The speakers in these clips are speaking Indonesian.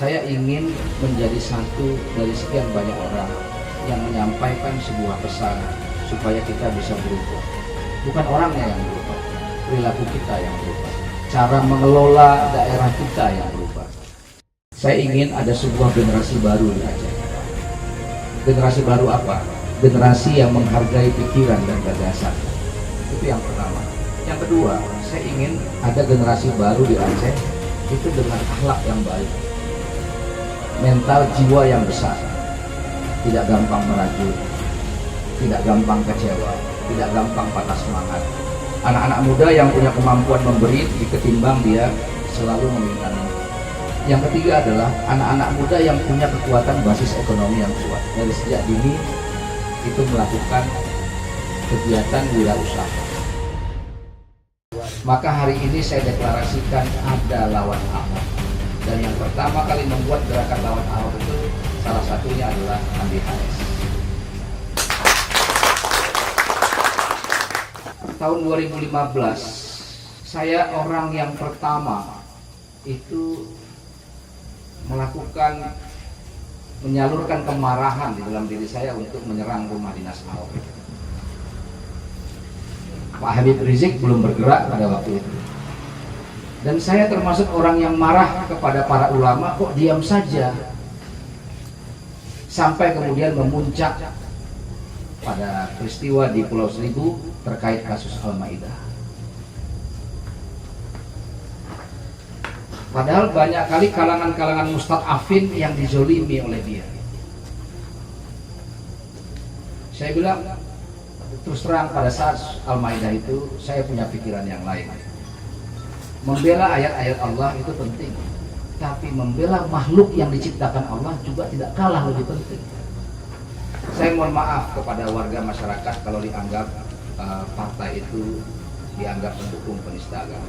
Saya ingin menjadi satu dari sekian banyak orang yang menyampaikan sebuah pesan supaya kita bisa berubah. Bukan orangnya yang berubah, perilaku kita yang berubah, cara mengelola daerah kita yang berubah. Saya ingin ada sebuah generasi baru di Aceh. Generasi baru apa? Generasi yang menghargai pikiran dan gagasan. Itu yang pertama. Yang kedua, saya ingin ada generasi baru di Aceh itu dengan akhlak yang baik, mental jiwa yang besar, tidak gampang merajut, tidak gampang kecewa, tidak gampang patah semangat. Anak-anak muda yang punya kemampuan memberi ketimbang dia selalu meminta-minta. Yang ketiga adalah anak-anak muda yang punya kekuatan basis ekonomi yang kuat. Dari sejak dini itu melakukan kegiatan wirausaha. Maka hari ini saya deklarasikan ada lawan Ahok. Dan yang pertama kali membuat gerakan lawan Ahok itu salah satunya adalah Andi HS. Tahun 2015 saya orang yang pertama itu menyalurkan kemarahan di dalam diri saya untuk menyerang rumah dinas Ahok. Pak Habib Rizik belum bergerak pada waktu itu. Dan saya termasuk orang yang marah kepada para ulama, kok diam saja. Sampai kemudian memuncak pada peristiwa di Pulau Seribu terkait kasus Al-Maidah. Padahal banyak kali kalangan-kalangan mustad'afin yang dizolimi oleh dia. Saya bilang, terus terang pada saat Al-Maidah itu saya punya pikiran yang lain. Membela ayat-ayat Allah itu penting, tapi membela makhluk yang diciptakan Allah juga tidak kalah lebih penting. Saya mohon maaf kepada warga masyarakat kalau dianggap partai itu dianggap mendukung penista agama.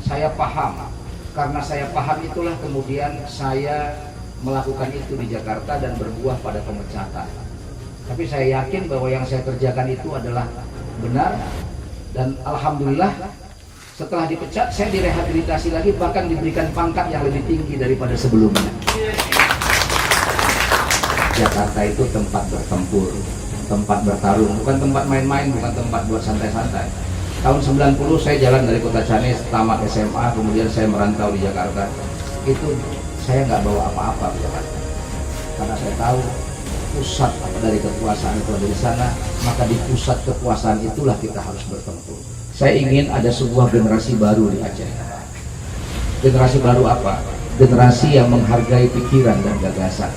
Saya paham, karena saya paham itulah kemudian saya melakukan itu di Jakarta dan berbuah pada pemecatan. Tapi saya yakin bahwa yang saya kerjakan itu adalah benar, dan alhamdulillah setelah dipecat saya direhabilitasi lagi, bahkan diberikan pangkat yang lebih tinggi daripada sebelumnya. Jakarta itu tempat bertempur, tempat bertarung, bukan tempat main-main, bukan tempat buat santai-santai. Tahun 90 saya jalan dari Kota Canis, tamat SMA, kemudian saya merantau di Jakarta. Itu saya nggak bawa apa-apa ke Jakarta, karena saya tahu pusat dari kekuasaan itu ada di sana, maka di pusat kekuasaan itulah kita harus bertempur. Saya ingin ada sebuah generasi baru di Aceh. Generasi baru apa? Generasi yang menghargai pikiran dan gagasan.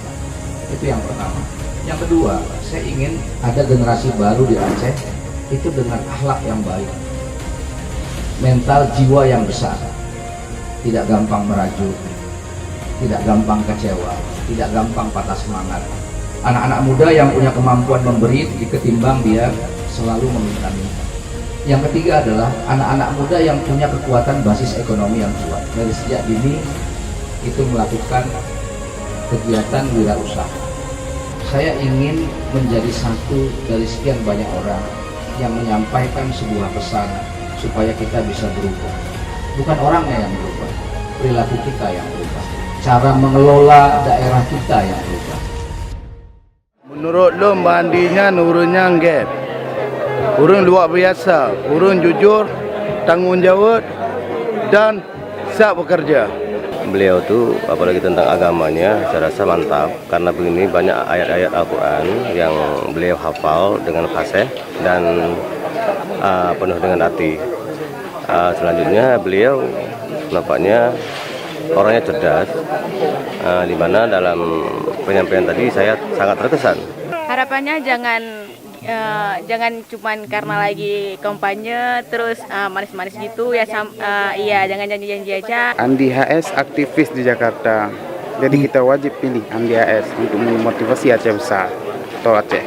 Itu yang pertama. Yang kedua, saya ingin ada generasi baru di Aceh itu dengan akhlak yang baik, mental jiwa yang besar, tidak gampang merajut, tidak gampang kecewa, tidak gampang patah semangat. Anak-anak muda yang punya kemampuan memberi ketimbang dia selalu meminta-minta. Yang ketiga adalah anak-anak muda yang punya kekuatan basis ekonomi yang kuat. Dari sejak dini itu melakukan kegiatan wirausaha. Saya ingin menjadi satu dari sekian banyak orang yang menyampaikan sebuah pesan supaya kita bisa berubah. Bukan orangnya yang berubah, perilaku kita yang berubah, cara mengelola daerah kita yang berubah. Menurut lo mandinya nurunnya enggak, urun luar biasa, urun jujur, tanggung jawab dan siap bekerja. Beliau tuh apalagi tentang agamanya saya rasa mantap, karena begini banyak ayat-ayat Al-Quran yang beliau hafal dengan fasih dan penuh dengan hati. Selanjutnya beliau nampaknya orangnya cerdas, di mana dalam penyampaian tadi saya sangat terkesan. Harapannya jangan cuman karena lagi kampanye terus manis-manis gitu ya, iya jangan janji-janji aja. Andi HS aktivis di Jakarta, jadi kita wajib pilih Andi HS untuk memotivasi Aceh besar atau Aceh.